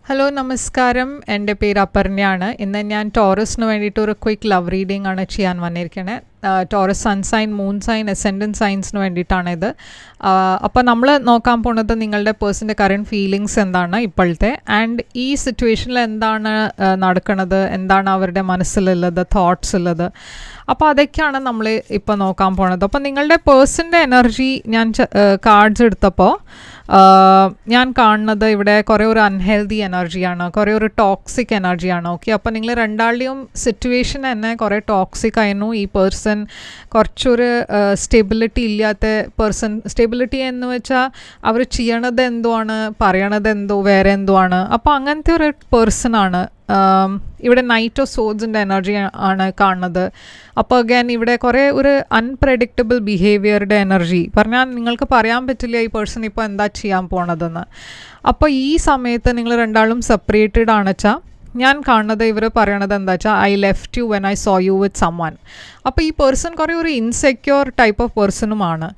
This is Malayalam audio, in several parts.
ഹലോ നമസ്കാരം, എൻ്റെ പേര് അപർണയാണ്. ഇന്ന് ഞാൻ ടോറസിന് വേണ്ടിയിട്ട് ഒരു ക്വിക്ക് ലവ് റീഡിംഗ് ആണ് ചെയ്യാൻ വന്നിരിക്കണേ. Taurus sun sign, moon sign, ascendant സൈൻസിന് വേണ്ടിയിട്ടാണിത്. അപ്പോൾ നമ്മൾ നോക്കാൻ പോകുന്നത് നിങ്ങളുടെ പേഴ്സൻ്റെ കറൻറ്റ് ഫീലിങ്സ് എന്താണ് ഇപ്പോഴത്തെ, ആൻഡ് ഈ സിറ്റുവേഷനിൽ എന്താണ് നടക്കുന്നത്, എന്താണ് അവരുടെ മനസ്സിലുള്ളത്, തോട്ട്സ് ഉള്ളത്. അപ്പോൾ അതൊക്കെയാണ് നമ്മൾ ഇപ്പോൾ നോക്കാൻ പോണത്. അപ്പോൾ നിങ്ങളുടെ പേഴ്സൻ്റെ എനർജി ഞാൻ കാർഡ്സ് എടുത്തപ്പോൾ ഞാൻ കാണുന്നത് ഇവിടെ കുറേ ഒരു അൺഹെൽത്തി എനർജിയാണ്, കുറേ ഒരു ടോക്സിക് എനർജിയാണ്. ഓക്കെ, അപ്പോൾ നിങ്ങൾ രണ്ടാളുടെയും സിറ്റുവേഷൻ തന്നെ കുറേ ടോക്സിക് ആയിരുന്നു. ഈ പേഴ്സൺ കുറച്ചൊരു സ്റ്റെബിലിറ്റി ഇല്ലാത്ത പേഴ്സൺ. സ്റ്റെബിലിറ്റി എന്ന് വെച്ചാൽ അവർ ചെയ്യണത് എന്തോ ആണ്, പറയണത് എന്തോ വേറെ എന്തോ ആണ്. അപ്പോൾ അങ്ങനത്തെ ഒരു പേഴ്സണാണ്. ഇവിടെ നൈറ്റ് ഓഫ് സോഡ്സിൻ്റെ എനർജി ആണ് കാണുന്നത്. അപ്പോൾ അഗൈൻ ഇവിടെ കുറേ ഒരു അൺപ്രെഡിക്റ്റബിൾ ബിഹേവിയറുടെ എനർജി പറഞ്ഞാൽ നിങ്ങൾക്ക് പറയാൻ പറ്റില്ല ഈ പേഴ്സൺ ഇപ്പോൾ എന്താ ചെയ്യാൻ പോണതെന്ന്. അപ്പോൾ ഈ സമയത്ത് നിങ്ങൾ രണ്ടാളും സെപ്പറേറ്റഡ് ആണെച്ചാൽ ഞാൻ കാണുന്നത് ഇവർ പറയണത് എന്താ വെച്ചാൽ I left you when I saw you with someone. അപ്പോൾ ഈ പേഴ്സൺ കുറേ ഒരു ഇൻസെക്യൂർ ടൈപ്പ് ഓഫ് പേഴ്സണുമാണ്.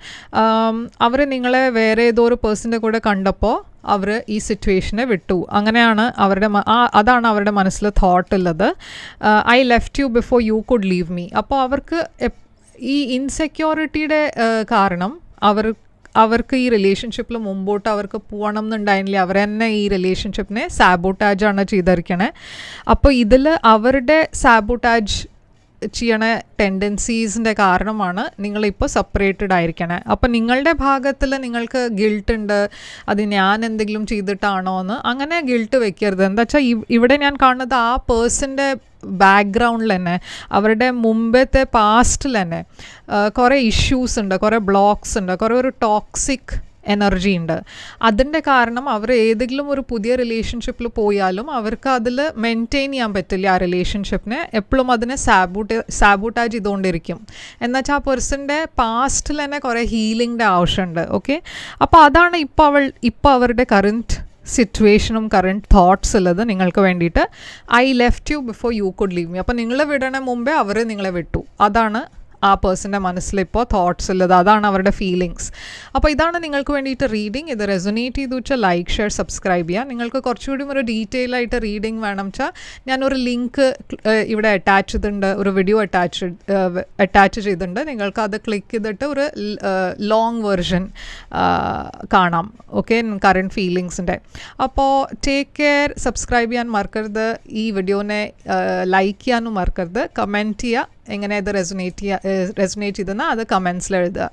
അവർ നിങ്ങളെ വേറെ ഏതോ ഒരു പേഴ്സൻ്റെ കൂടെ കണ്ടപ്പോൾ അവർ ഈ സിറ്റുവേഷനെ വിട്ടു. അങ്ങനെയാണ് അവരുടെ അതാണ് അവരുടെ മനസ്സിൽ തോട്ട് ഉള്ളത്. I left U before you could leave me. അപ്പോൾ അവർക്ക് ഈ ഇൻസെക്യൂരിറ്റിയുടെ കാരണം അവർക്ക് ഈ റിലേഷൻഷിപ്പിൽ മുമ്പോട്ട് അവർക്ക് പോകണം എന്നുണ്ടായിരുന്നില്ല. അവർ തന്നെ ഈ റിലേഷൻഷിപ്പിനെ സാബോട്ടാജാണ് ചെയ്തിരിക്കണേ. അപ്പോൾ ഇതിൽ അവരുടെ സാബോട്ടാജ് ചെയ്യണ ടെൻഡൻസീസിൻ്റെ കാരണമാണ് നിങ്ങളിപ്പോൾ സെപ്പറേറ്റഡ് ആയിരിക്കണേ. അപ്പോൾ നിങ്ങളുടെ ഭാഗത്തിൽ നിങ്ങൾക്ക് ഗിൽട്ട് ഉണ്ട്, അത് ഞാൻ എന്തെങ്കിലും ചെയ്തിട്ടാണോ എന്ന്. അങ്ങനെ ഗിൽട്ട് വെക്കരുത്. എന്താ വെച്ചാൽ ഇവിടെ ഞാൻ കാണുന്നത് ആ പേഴ്സൻ്റെ ബാക്ക്ഗ്രൗണ്ടിൽ തന്നെ, അവരുടെ മുമ്പത്തെ പാസ്റ്റിൽ തന്നെ കുറേ ഇഷ്യൂസ് ഉണ്ട്, കുറേ ബ്ലോക്സ് ഉണ്ട്, കുറേ ഒരു ടോക്സിക് എനർജി ഉണ്ട്. അതിൻ്റെ കാരണം അവർ ഏതെങ്കിലും ഒരു പുതിയ റിലേഷൻഷിപ്പിൽ പോയാലും അവർക്ക് അതിൽ മെയിൻറ്റെയിൻ ചെയ്യാൻ പറ്റില്ല. ആ റിലേഷൻഷിപ്പിനെ എപ്പോഴും അതിനെ സാബോട്ടാജ് ചെയ്തുകൊണ്ടിരിക്കും. എന്നുവെച്ചാൽ ആ പേഴ്സൻ്റെ പാസ്റ്റിൽ തന്നെ കുറേ ഹീലിങ്ങിൻ്റെ ആവശ്യമുണ്ട്. ഓക്കെ, അപ്പോൾ അതാണ് ഇപ്പോൾ അവരുടെ കറൻറ്റ് സിറ്റുവേഷനും കറൻറ്റ് തോട്ട്സ് ഉള്ളത് നിങ്ങൾക്ക് വേണ്ടിയിട്ട്. I left U before you could leave me. അപ്പോൾ നിങ്ങൾ വിടണ മുമ്പേ അവർ നിങ്ങളെ വിട്ടു. അതാണ് ആ പേഴ്സൻ്റെ മനസ്സിലിപ്പോൾ തോട്ട്സ് ഉള്ളത്, അതാണ് അവരുടെ ഫീലിങ്സ്. അപ്പോൾ ഇതാണ് നിങ്ങൾക്ക് വേണ്ടിയിട്ട് റീഡിങ്. ഇത് റെസൊനേറ്റ് ചെയ്തു വെച്ചാൽ ലൈക്ക്, ഷെയർ, സബ്സ്ക്രൈബ് ചെയ്യുക. നിങ്ങൾക്ക് കുറച്ചുകൂടി ഒരു ഡീറ്റെയിൽ ആയിട്ട് റീഡിങ് വേണം വെച്ചാൽ ഞാനൊരു ലിങ്ക് ഇവിടെ അറ്റാച്ച് ചെയ്തിട്ടുണ്ട്, ഒരു വീഡിയോ അറ്റാച്ച് ചെയ്തിട്ടുണ്ട്. നിങ്ങൾക്ക് അത് ക്ലിക്ക് ചെയ്തിട്ട് ഒരു ലോങ് വെർഷൻ കാണാം. ഓക്കെ, കറൻറ്റ് ഫീലിങ്സിൻ്റെ. അപ്പോൾ ടേക്ക് കെയർ. സബ്സ്ക്രൈബ് ചെയ്യാൻ മറക്കരുത്. ഈ വീഡിയോനെ ലൈക്ക് ചെയ്യാനും മറക്കരുത്. കമൻറ്റ് ചെയ്യുക എങ്ങനെ ഇത് റെസൊനേറ്റ് ചെയ്തെന്നാൽ അത് കമൻസിൽ എഴുതുക.